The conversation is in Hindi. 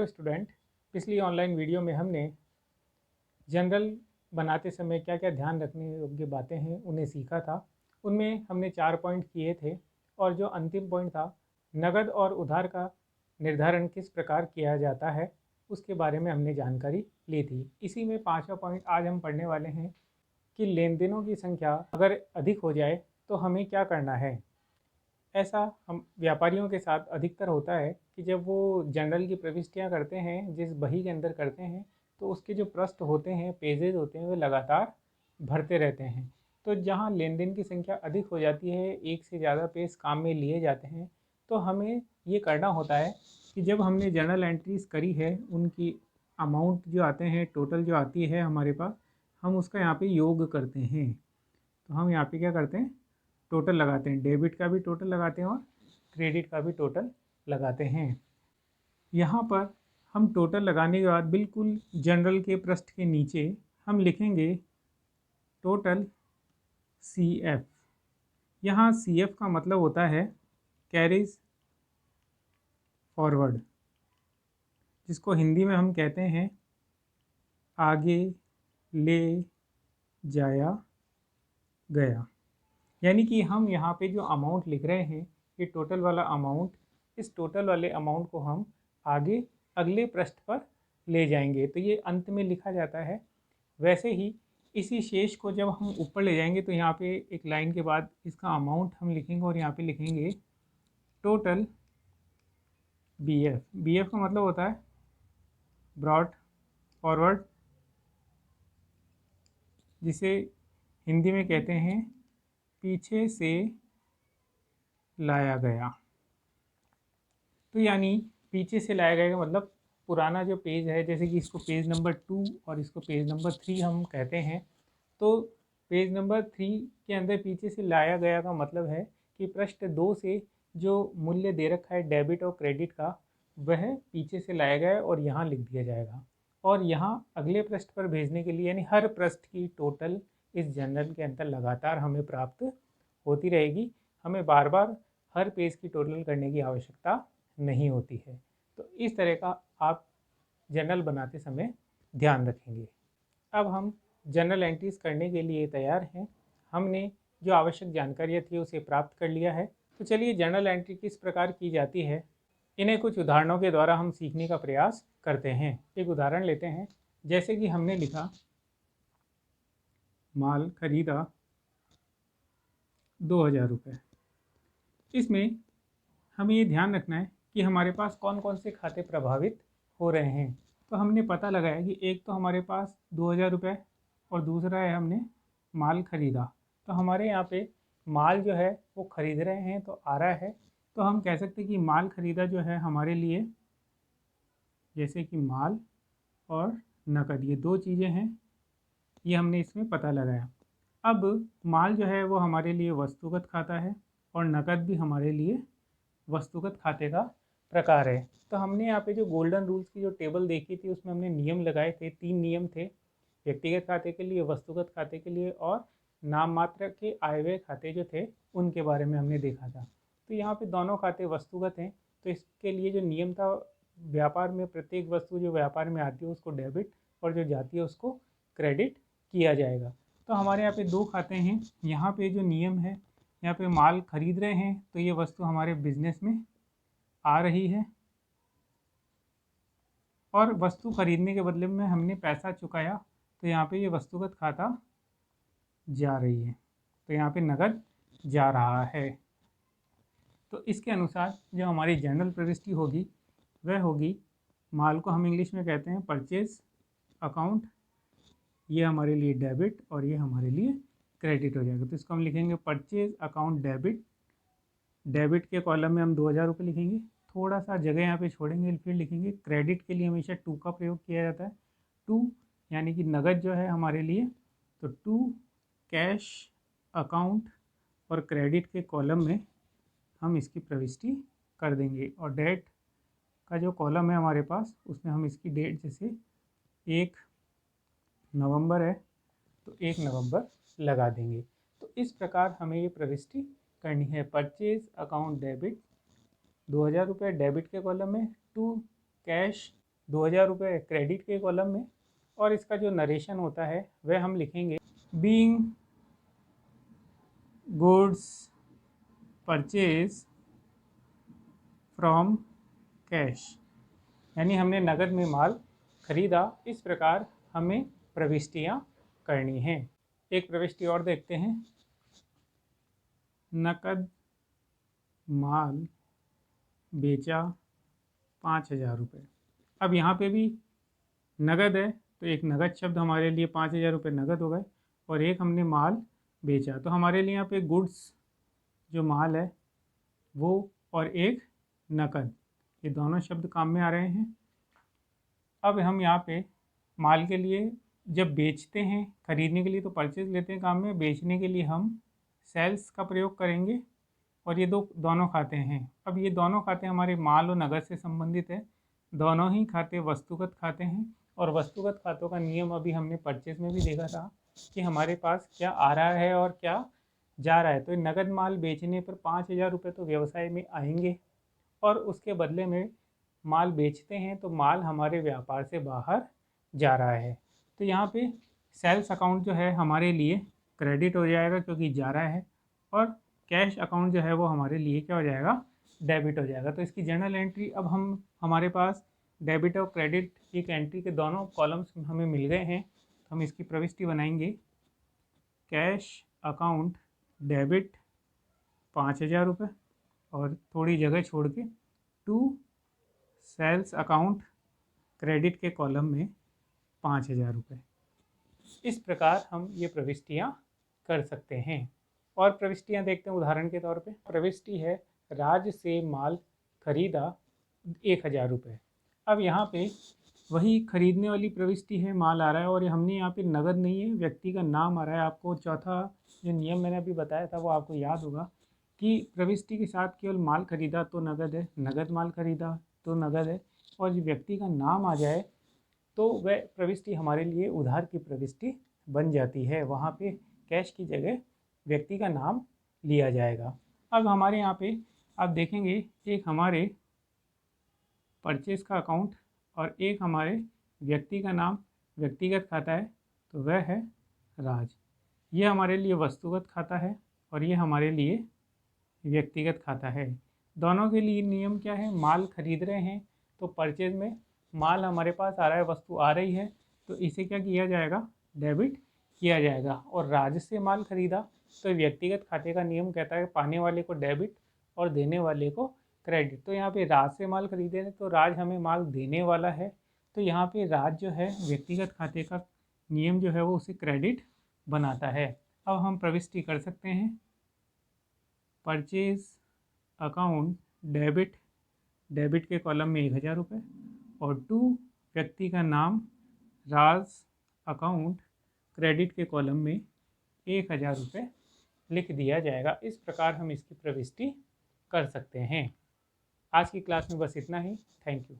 Hello student. पिछली ऑनलाइन वीडियो में हमने जनरल बनाते समय क्या क्या ध्यान रखने योग्य बातें हैं उन्हें सीखा था। उनमें हमने 4 पॉइंट किए थे और जो अंतिम पॉइंट था नकद और उधार का निर्धारण किस प्रकार किया जाता है उसके बारे में हमने जानकारी ली थी। इसी में 5वां पॉइंट आज हम पढ़ने वाले हैं कि लेन देनों की संख्या अगर अधिक हो जाए तो हमें क्या करना है। ऐसा हम व्यापारियों के साथ अधिकतर होता है कि जब वो जनरल की प्रविष्टियां करते हैं, जिस बही के अंदर करते हैं, तो उसके जो पृष्ठ होते हैं, पेजेज होते हैं, वे लगातार भरते रहते हैं। तो जहाँ लेन देन की संख्या अधिक हो जाती है, एक से ज़्यादा पेज काम में लिए जाते हैं, तो हमें ये करना होता है कि जब हमने जर्नल एंट्रीज करी है उनकी अमाउंट जो आते हैं, टोटल जो आती है हमारे पास, हम उसका यहाँ पे योग करते हैं। तो हम यहाँ पे क्या करते हैं, टोटल लगाते हैं। डेबिट का भी टोटल लगाते हैं और क्रेडिट का भी टोटल लगाते हैं। यहाँ पर हम टोटल लगाने के बाद बिल्कुल जनरल के पृष्ठ के नीचे हम लिखेंगे टोटल सी एफ। यहाँ सी एफ का मतलब होता है कैरीज फॉरवर्ड, जिसको हिंदी में हम कहते हैं आगे ले जाया गया। यानी कि हम यहाँ पे जो अमाउंट लिख रहे हैं, ये टोटल वाला अमाउंट, इस टोटल वाले अमाउंट को हम आगे अगले पृष्ठ पर ले जाएंगे, तो ये अंत में लिखा जाता है। वैसे ही इसी शेष को जब हम ऊपर ले जाएंगे तो यहाँ पे एक लाइन के बाद इसका अमाउंट हम लिखेंगे और यहाँ पे लिखेंगे total B F. B F का मतलब होता है ब्रॉड फॉरवर्ड, जिसे हिंदी में कहते हैं पीछे से लाया गया। तो यानी पीछे से लाया गया का मतलब पुराना जो पेज है, जैसे कि इसको पेज नंबर 2 और इसको पेज नंबर 3 हम कहते हैं, तो पेज नंबर 3 के अंदर पीछे से लाया गया का मतलब है कि पृष्ठ 2 से जो मूल्य दे रखा है डेबिट और क्रेडिट का, वह पीछे से लाया गया है और यहाँ लिख दिया जाएगा। और यहाँ अगले पृष्ठ पर भेजने के लिए, यानी हर पृष्ठ की टोटल इस जनरल के अंदर लगातार हमें प्राप्त होती रहेगी। हमें बार बार हर पेज की टोटल करने की आवश्यकता नहीं होती है। तो इस तरह का आप जर्नल बनाते समय ध्यान रखेंगे। अब हम जर्नल एंट्रीज करने के लिए तैयार हैं। हमने जो आवश्यक जानकारियाँ थी उसे प्राप्त कर लिया है। तो चलिए जर्नल एंट्री किस प्रकार की जाती है, इन्हें कुछ उदाहरणों के द्वारा हम सीखने का प्रयास करते हैं। एक उदाहरण लेते हैं, जैसे कि हमने लिखा माल खरीदा 2000 रुपये। इसमें हमें ये ध्यान रखना है कि हमारे पास कौन कौन से खाते प्रभावित हो रहे हैं। तो हमने पता लगाया कि एक तो हमारे पास 2000 रुपये और दूसरा है हमने माल खरीदा। तो हमारे यहाँ पे माल जो है वो खरीद रहे हैं तो आ रहा है, तो हम कह सकते हैं कि माल खरीदा जो है हमारे लिए, जैसे कि माल और नकद, ये दो चीज़ें हैं, ये हमने इसमें पता लगाया। अब माल जो है वो हमारे लिए वस्तुगत खाता है और नकद भी हमारे लिए वस्तुगत खाते का प्रकार है। तो हमने यहाँ पे जो गोल्डन रूल्स की जो टेबल देखी थी उसमें हमने नियम लगाए थे। 3 नियम थे, व्यक्तिगत खाते के लिए, वस्तुगत खाते के लिए और नाम मात्र के आय व्यय खाते जो थे उनके बारे में हमने देखा था। तो यहाँ पे दोनों खाते वस्तुगत हैं, तो इसके लिए जो नियम था, व्यापार में प्रत्येक वस्तु जो व्यापार में आती है उसको डेबिट और जो जाती है उसको क्रेडिट किया जाएगा। तो हमारे यहाँ पे 2 खाते हैं। यहाँ पे जो नियम है, यहाँ पे माल खरीद रहे हैं तो ये वस्तु हमारे बिजनेस में आ रही है, और वस्तु खरीदने के बदले में हमने पैसा चुकाया तो यहाँ पे ये वस्तुगत खाता जा रही है, तो यहाँ पे नकद जा रहा है। तो इसके अनुसार जो हमारी जनरल प्रविष्टि होगी वह होगी, माल को हम इंग्लिश में कहते हैं परचेज अकाउंट, ये हमारे लिए डेबिट और ये हमारे लिए क्रेडिट हो जाएगा। तो इसको हम लिखेंगे परचेज अकाउंट डेबिट। डेबिट के कॉलम में हम 2000 रुपये लिखेंगे, थोड़ा सा जगह यहाँ पे छोड़ेंगे, फिर लिखेंगे क्रेडिट के लिए हमेशा 2 का प्रयोग किया जाता है। 2 यानी कि नगद जो है हमारे लिए, तो 2 कैश अकाउंट, और क्रेडिट के कॉलम में हम इसकी प्रविष्टि कर देंगे। और डेट का जो कॉलम है हमारे पास उसमें हम इसकी डेट, जैसे 1 नवंबर है तो 1 नवंबर लगा देंगे। तो इस प्रकार हमें ये प्रविष्टि करनी है। परचेज अकाउंट डेबिट 2000 रुपये डेबिट के कॉलम में, 2 कैश ₹2000 क्रेडिट के कॉलम में, और इसका जो नरेशन होता है वह हम लिखेंगे being goods purchase from cash, यानी हमने नकद में माल खरीदा। इस प्रकार हमें प्रविष्टियाँ करनी हैं। एक प्रविष्टि और देखते हैं, नकद माल बेचा ₹5000। अब यहाँ पे भी नगद है तो एक नगद शब्द हमारे लिए ₹5000 नगद हो गए, और एक हमने माल बेचा, तो हमारे लिए यहाँ पे गुड्स जो माल है वो, और एक नकद, ये दोनों शब्द काम में आ रहे हैं। अब हम यहाँ पे माल के लिए जब बेचते हैं, खरीदने के लिए तो परचेज लेते हैं काम में, बेचने के लिए हम सेल्स का प्रयोग करेंगे, और ये दोनों खाते हैं। अब ये दोनों खाते हमारे माल और नगद से संबंधित है। दोनों ही खाते वस्तुगत खाते हैं, और वस्तुगत खातों का नियम अभी हमने परचेज में भी देखा था कि हमारे पास क्या आ रहा है और क्या जा रहा है। तो नगद माल बेचने पर ₹5000 तो व्यवसाय में आएंगे, और उसके बदले में माल बेचते हैं तो माल हमारे व्यापार से बाहर जा रहा है। तो यहाँ पे सेल्स अकाउंट जो है हमारे लिए क्रेडिट हो जाएगा क्योंकि जा रहा है, और कैश अकाउंट जो है वो हमारे लिए क्या हो जाएगा, डेबिट हो जाएगा। तो इसकी जर्नल एंट्री अब हमारे पास डेबिट और क्रेडिट एक एंट्री के दोनों कॉलम्स हमें मिल गए हैं। हम इसकी प्रविष्टि बनाएंगे, कैश अकाउंट डेबिट ₹5000, और थोड़ी जगह छोड़ के टू सेल्स अकाउंट क्रेडिट के कॉलम में ₹5000। इस प्रकार हम ये प्रविष्टियाँ कर सकते हैं। और प्रविष्टियाँ देखते हैं उदाहरण के तौर पे। प्रविष्टि है, राज से माल खरीदा ₹1000। अब यहाँ पे वही खरीदने वाली प्रविष्टि है, माल आ रहा है, और हमने यहाँ पे नगद नहीं है, व्यक्ति का नाम आ रहा है। आपको चौथा जो नियम मैंने अभी बताया था वो आपको याद होगा कि प्रविष्टि के साथ केवल माल खरीदा तो नगद है, नगद माल खरीदा तो नगद है, और जो व्यक्ति का नाम आ जाए तो वह प्रविष्टि हमारे लिए उधार की प्रविष्टि बन जाती है। वहाँ पे कैश की जगह व्यक्ति का नाम लिया जाएगा। अब हमारे यहाँ पे आप देखेंगे, एक हमारे परचेज का अकाउंट और एक हमारे व्यक्ति का नाम व्यक्तिगत खाता है, तो वह है राज। ये हमारे लिए वस्तुगत खाता है और ये हमारे लिए व्यक्तिगत खाता है। दोनों के लिए नियम क्या है, माल खरीद रहे हैं तो परचेज में माल हमारे पास आ रहा है, वस्तु आ रही है, तो इसे क्या किया जाएगा, डेबिट किया जाएगा। और राज से माल खरीदा तो व्यक्तिगत खाते का नियम कहता है पाने वाले को डेबिट और देने वाले को क्रेडिट। तो यहाँ पे राज से माल खरीदे हैं तो राज हमें माल देने वाला है, तो यहाँ पे राज जो है व्यक्तिगत खाते का नियम जो है वो उसे क्रेडिट बनाता है। अब हम प्रविष्टि कर सकते हैं, परचेज अकाउंट डेबिट, डेबिट के कॉलम में ₹1000, और टू व्यक्ति का नाम राज अकाउंट क्रेडिट के कॉलम में ₹1000 लिख दिया जाएगा। इस प्रकार हम इसकी प्रविष्टि कर सकते हैं। आज की क्लास में बस इतना ही। Thank you.